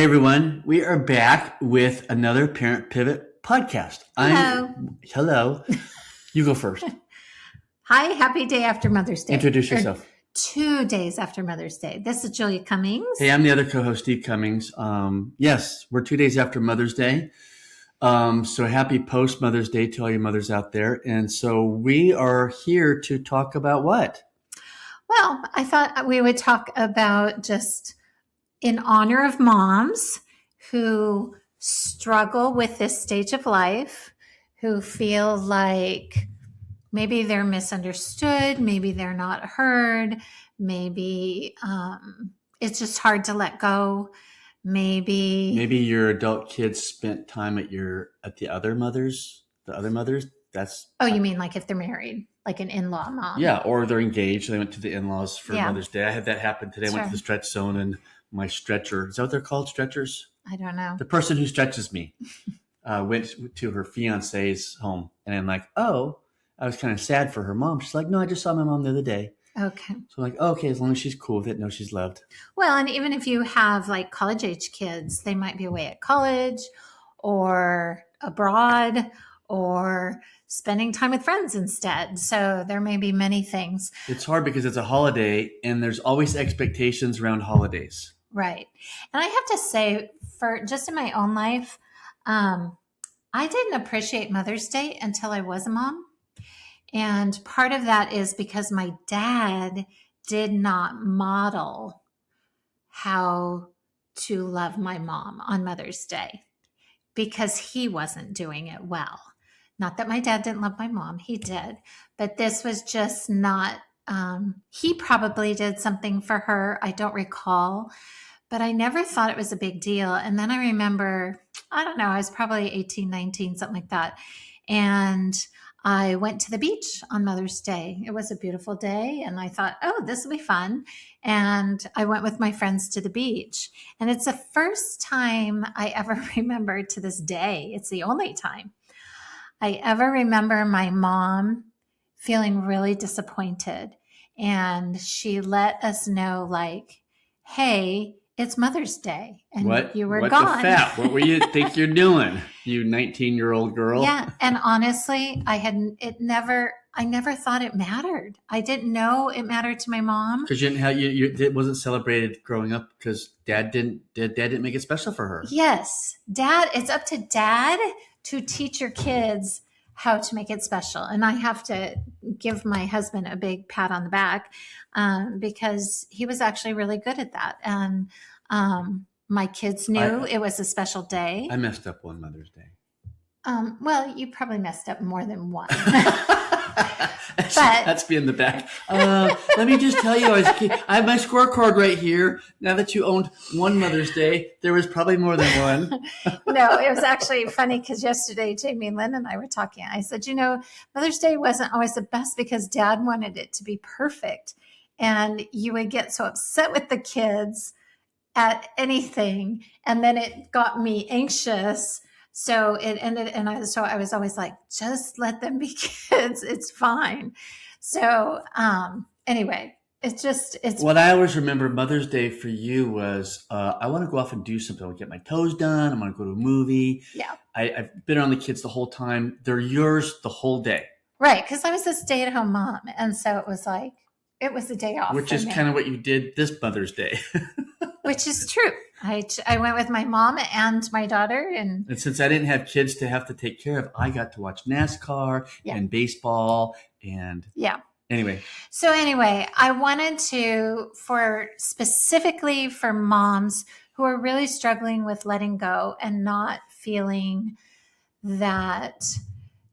everyone, we are back with another Parent Pivot podcast. Hello. You go first. Hi, happy day after Mother's Day. Introduce yourself. 2 days after Mother's Day. This is Julia Cummings. Hey, I'm the other co-host, Steve Cummings. Yes, we're 2 days after Mother's Day. So happy post Mother's Day to all you mothers out there. And so we are here to talk about what? Well, I thought we would talk about just in honor of moms who struggle with this stage of life, who feel like maybe they're misunderstood, maybe they're not heard, maybe it's just hard to let go. Maybe your adult kids spent time at the other mothers. That's you mean like if they're married, like an in-law mom? Yeah, or they're engaged. They went to the in-laws for Mother's Day. I had that happen today. I went to the stretch zone and my stretcher, is that what they're called, stretchers? I don't know. The person who stretches me went to her fiance's home. And I'm like, oh, I was kind of sad for her mom. She's like, no, I just saw my mom the other day. Okay. So I'm like, okay, as long as she's cool with it, know she's loved. Well, and even if you have like college-age kids, they might be away at college or abroad or spending time with friends instead. So there may be many things. It's hard because it's a holiday and there's always expectations around holidays. Right. And I have to say, for just in my own life, I didn't appreciate Mother's Day until I was a mom. And part of that is because my dad did not model how to love my mom on Mother's Day because he wasn't doing it well. Not that my dad didn't love my mom, he did, but this was just not, he probably did something for her. I don't recall, but I never thought it was a big deal. And then I remember, I don't know, I was probably 18, 19, something like that. And I went to the beach on Mother's Day. It was a beautiful day. And I thought, oh, this will be fun. And I went with my friends to the beach. And it's the first time I ever remember to this day. It's the only time I ever remember my mom feeling really disappointed. And she let us know, like, hey, it's Mother's Day and you were gone. What the fat? What were you think you're doing, you 19-year-old girl? Yeah. And honestly, I never thought it mattered. I didn't know it mattered to my mom. Because you didn't have, it wasn't celebrated growing up because dad didn't make it special for her. Yes. Dad, it's up to dad to teach your kids how to make it special. And I have to give my husband a big pat on the back because he was actually really good at that. And my kids knew it was a special day. I messed up one Mother's Day. Well, you probably messed up more than one. That's being the back. Let me just tell you, I have my scorecard right here. Now that you owned one Mother's Day, there was probably more than one. No, it was actually funny because yesterday, Jamie, Lynn, and I were talking. I said, Mother's Day wasn't always the best because Dad wanted it to be perfect. And you would get so upset with the kids at anything. And then it got me anxious. So it ended, and I was always like, just let them be kids. It's fine. So anyway, it's what I always remember Mother's Day for you was I want to go off and do something. I want to get my toes done. I'm going to go to a movie. Yeah. I've been around the kids the whole time. They're yours the whole day. Right. Because I was a stay-at-home mom. And so it was like, it was a day off. Which is kind of what you did this Mother's Day. Which is true. I went with my mom and my daughter. And since I didn't have kids to have to take care of, I got to watch NASCAR and baseball and Anyway. So anyway, I wanted to, specifically for moms who are really struggling with letting go and not feeling that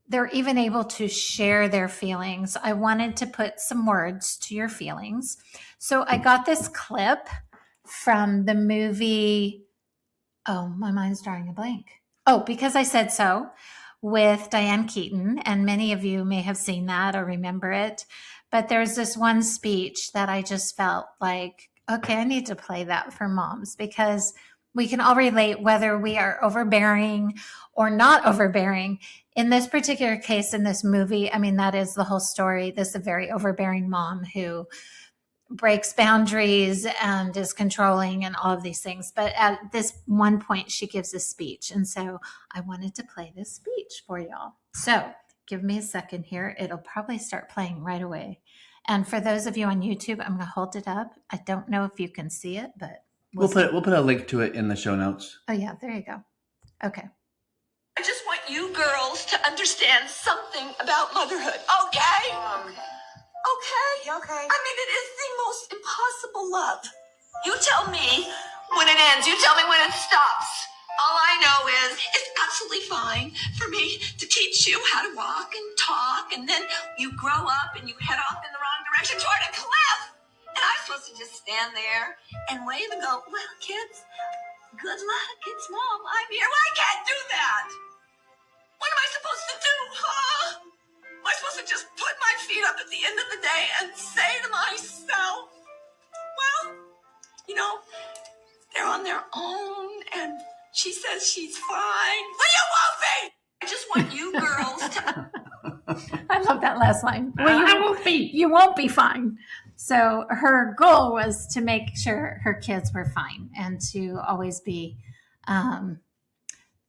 they're even able to share their feelings, I wanted to put some words to your feelings. So I got this clip from the movie, my mind's drawing a blank. Because I Said So, with Diane Keaton, and many of you may have seen that or remember it. But there's this one speech that I just felt like, okay, I need to play that for moms because we can all relate whether we are overbearing or not overbearing. In this particular case, in this movie, I mean, that is the whole story. This is a very overbearing mom who breaks boundaries and is controlling and all of these things. But at this one point, she gives a speech. And so I wanted to play this speech for y'all. So give me a second here. It'll probably start playing right away. And for those of you on YouTube, I'm going to hold it up. I don't know if you can see it, but we'll put a link to it in the show notes. Oh, yeah. There you go. Okay. I just want you girls to understand something about motherhood, okay? Okay? Okay. I mean, it is the most impossible love. You tell me when it ends. You tell me when it stops. All I know is it's absolutely fine for me to teach you how to walk and talk, and then you grow up and you head off in the wrong direction toward a cliff. And I'm supposed to just stand there and wave and go, well, kids, good luck. It's Mom. I'm here. Well, I can't do that. What am I supposed to do, huh? Am I supposed to just put my feet up at the end of the day and say to myself, well, you know, they're on their own and she says she's fine. Well, you won't be! I just want you girls to... I love that last line. Well, you won't be fine. So her goal was to make sure her kids were fine and to always be...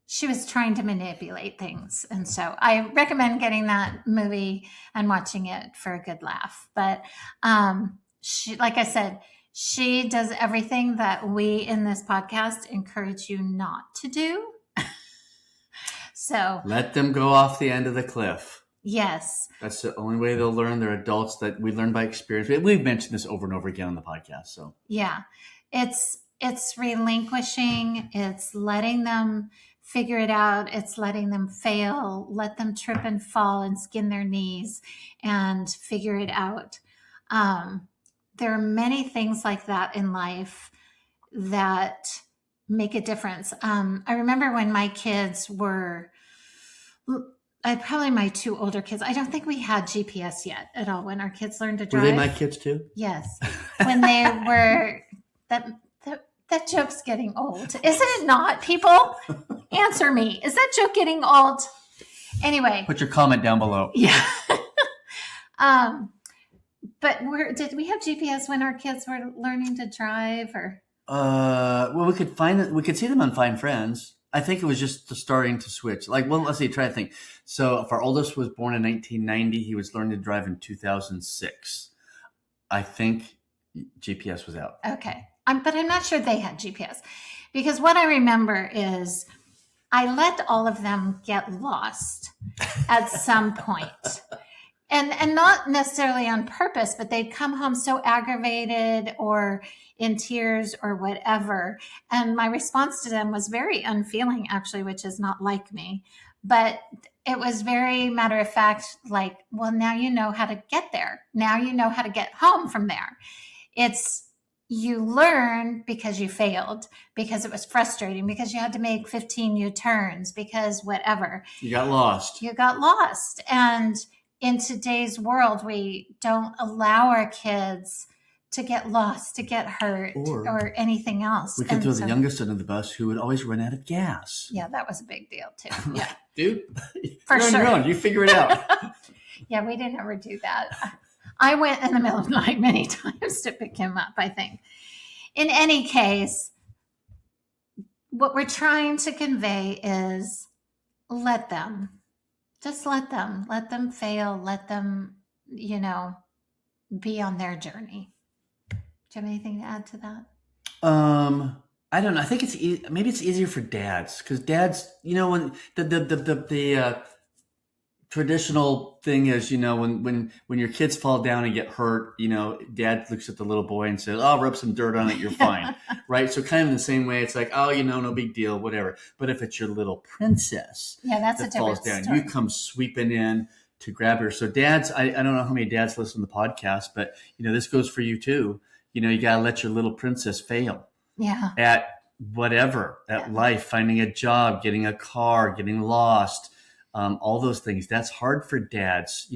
she was trying to manipulate things. And so I recommend getting that movie and watching it for a good laugh. But she, like I said, she does everything that we in this podcast encourage you not to do. So let them go off the end of the cliff. Yes. That's the only way they'll learn. They're adults that we learn by experience. We've mentioned this over and over again on the podcast. So yeah, it's relinquishing. It's letting them figure it out. It's letting them fail, let them trip and fall and skin their knees and figure it out. There are many things like that in life that make a difference. I remember when my kids were, probably my two older kids. I don't think we had GPS yet at all when our kids learned to drive. Were they my kids too? Yes. When they were, that joke's getting old. Isn't it not, people? Answer me. Is that joke getting old? Anyway. Put your comment down below. Yeah. But did we have GPS when our kids were learning to drive or? Well, we could see them on Find Friends. I think it was just starting to switch. Like, well, let's see, try to think. So if our oldest was born in 1990, he was learning to drive in 2006. I think GPS was out. Okay. But I'm not sure they had GPS because what I remember is I let all of them get lost at some point. And not necessarily on purpose, but they'd come home so aggravated or in tears or whatever. And my response to them was very unfeeling, actually, which is not like me. But it was very matter of fact, like, well, now you know how to get there. Now you know how to get home from there. You learn because you failed, because it was frustrating, because you had to make 15 U-turns, because whatever. You got lost. And in today's world, we don't allow our kids to get lost, to get hurt, or anything else. We could throw the youngest under the bus who would always run out of gas. Yeah, that was a big deal too. Yeah, dude, for you're sure. on your own. You figure it out. Yeah, we didn't ever do that. I went in the middle of the night many times to pick him up, I think. In any case, what we're trying to convey is let them. Just let them fail, let them, be on their journey. Do you have anything to add to that? I don't know. I think maybe it's easier for dads because dads, when the traditional thing is, when your kids fall down and get hurt, dad looks at the little boy and says, "Oh, rub some dirt on it, you're fine." Right? So kind of in the same way, it's like, "Oh, no big deal, whatever." But if it's your little princess, that's that a different falls down, story. you come sweeping in to grab her. So dads, I don't know how many dads listen to the podcast, but this goes for you too. You got to let your little princess fail. Yeah. At whatever, life, finding a job, getting a car, getting lost. All those things. That's hard for dads.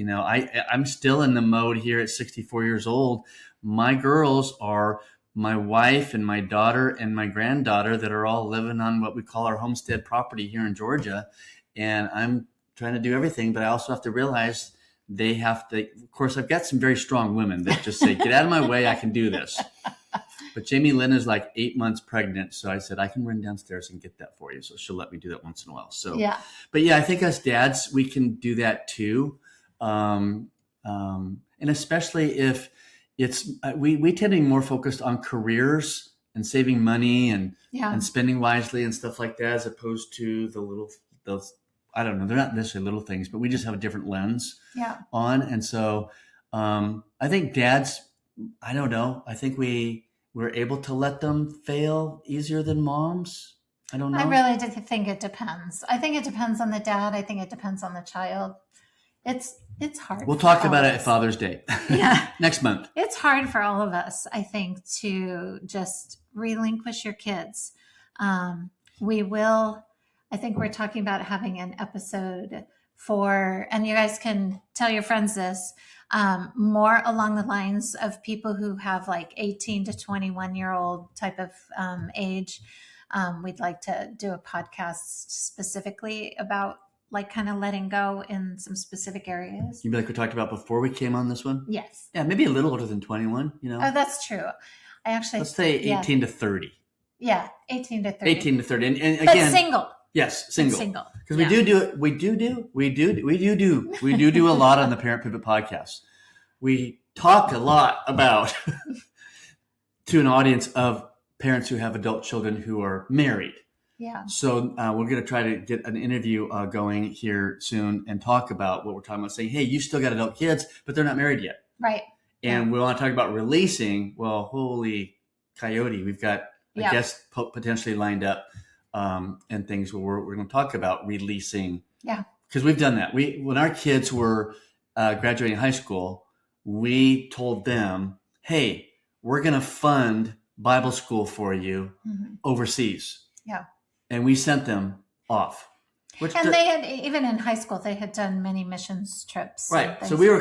I'm still in the mode here at 64 years old. My girls are my wife and my daughter and my granddaughter that are all living on what we call our homestead property here in Georgia. And I'm trying to do everything, but I also have to realize they have to, of course, I've got some very strong women that just say, get out of my way, I can do this. But Jamie Lynn is like 8 months pregnant. So I said, I can run downstairs and get that for you. So she'll let me do that once in a while. So, Yeah. But yeah, I think as dads, we can do that too. And especially if it's, we tend to be more focused on careers and saving money and spending wisely and stuff like that, as opposed to those, I don't know, they're not necessarily little things, but we just have a different lens on. And so I think dads, I don't know, I think we're able to let them fail easier than moms. I don't know. I really do think it depends. I think it depends on the dad. I think it depends on the child. It's hard. We'll talk about it at Father's Day. Yeah. Next month. It's hard for all of us, I think, to just relinquish your kids. We will, I think we're talking about having an episode and you guys can tell your friends this, more along the lines of people who have like 18 to 21-year-old type of age. We'd like to do a podcast specifically about like kind of letting go in some specific areas. You mean like we talked about before we came on this one? Yes. Yeah, maybe a little older than 21, you know? Oh, that's true. Let's say 18 to 30. Yeah, 18 to 30. 18 to 30. And again. But single. Yes, single. Single. Because we do a lot on the Parent Pivot podcast. We talk a lot about to an audience of parents who have adult children who are married. Yeah. So we're going to try to get an interview going here soon and talk about what we're talking about, saying, hey, you still got adult kids, but they're not married yet. Right. And we want to talk about releasing. Well, holy coyote, we've got a guest potentially lined up and things where we're going to talk about releasing. Yeah. Because we've done that. When our kids were graduating high school, we told them, hey, we're going to fund Bible school for you overseas. Yeah. And we sent them off. They had, even in high school, they had done many missions trips. Right. So we were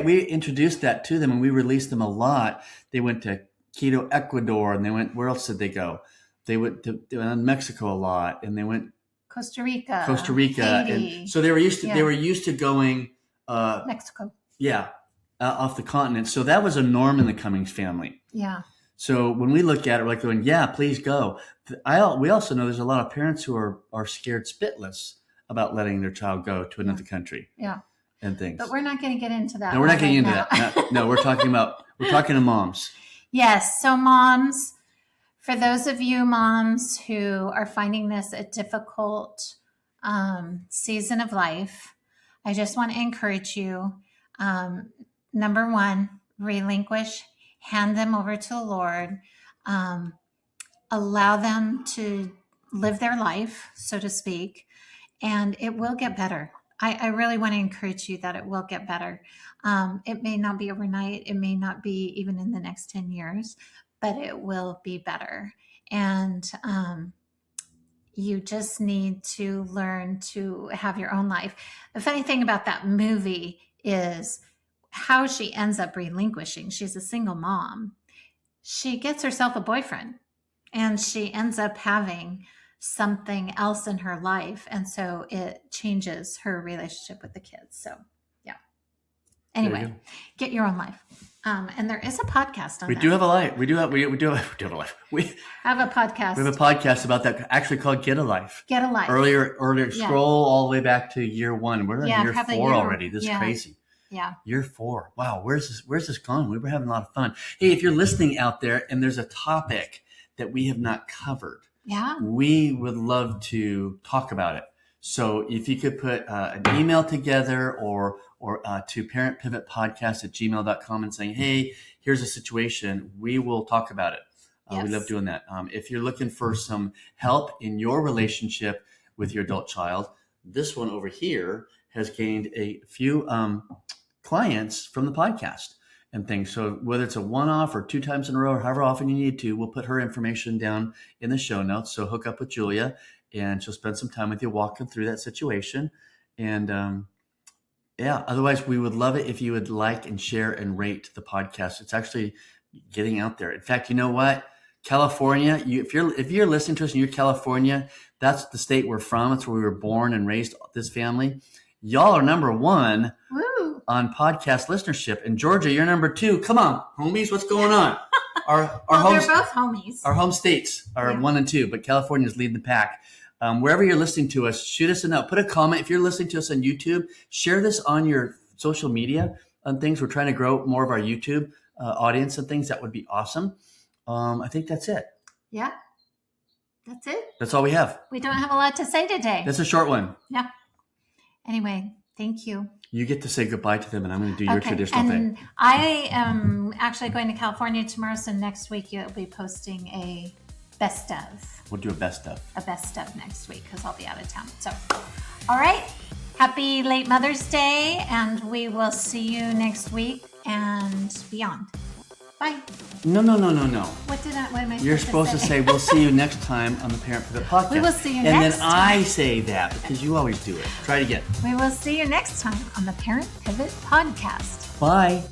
we introduced that to them and we released them a lot. They went to Quito, Ecuador, and they went, where else did they go? They went to Mexico a lot, and they went Costa Rica, Haiti. And so they were used to going Mexico. Yeah. Off the continent. So that was a norm in the Cummings family. Yeah. So when we look at it, we're like going, yeah, please go. We also know there's a lot of parents who are scared spitless about letting their child go to another country. Yeah. And things. But we're not going to get into that. No, we're not getting into that. No, we're talking to moms. Yes. So moms, for those of you moms who are finding this a difficult season of life, I just want to encourage you. Number one, relinquish, hand them over to the Lord, allow them to live their life, so to speak, and it will get better. I really want to encourage you that it will get better. It may not be overnight. It may not be even in the next 10 years, but it will be better. And you just need to learn to have your own life. The funny thing about that movie is how she ends up relinquishing. She's a single mom. She gets herself a boyfriend and she ends up having something else in her life. And so it changes her relationship with the kids. So yeah. Anyway, get your own life. And there is a podcast on that. We do have a life. We do have a life. We have a podcast. We have a podcast about that, actually called Get a Life. Get a Life. Earlier, scroll all the way back to year 1. We're in year 4 already. This is crazy. Yeah. Year 4. Wow. Where's this gone? We were having a lot of fun. Hey, if you're listening out there and there's a topic that we have not covered, we would love to talk about it. So if you could put an email together or to parentpivotpodcast@gmail.com and saying, hey, here's a situation, we will talk about it. We love doing that. If you're looking for some help in your relationship with your adult child, this one over here has gained a few clients from the podcast and things. So whether it's a one-off or 2 times in a row or however often you need to, we'll put her information down in the show notes. So hook up with Julia and she'll spend some time with you walking through that situation. And otherwise we would love it if you would like and share and rate the podcast. It's actually getting out there. In fact, you know what? California, if you're listening to us and you're California, that's the state we're from. It's where we were born and raised, this family. Y'all are number 1 on podcast listenership. And Georgia, you're number 2. Come on, homies, what's going on? Our Well, they're both homies. Our home states are 1 and 2, but California's lead the pack. Wherever you're listening to us, shoot us a note. Put a comment. If you're listening to us on YouTube, share this on your social media and things. We're trying to grow more of our YouTube audience and things. That would be awesome. I think that's it. Yeah. That's it. That's all we have. We don't have a lot to say today. That's a short one. Yeah. Anyway, thank you. You get to say goodbye to them, and I'm going to do your traditional and thing. I am actually going to California tomorrow, so next week you'll be posting a best of. We'll do a best of. A best of next week because I'll be out of town. So, all right. Happy late Mother's Day, and we will see you next week and beyond. Bye. No. What am I You're supposed to say, we'll see you next time on the Parent Pivot Podcast. We will see you next time. next And then I say that because you always do it. Try it again. We will see you next time on the Parent Pivot Podcast. Bye.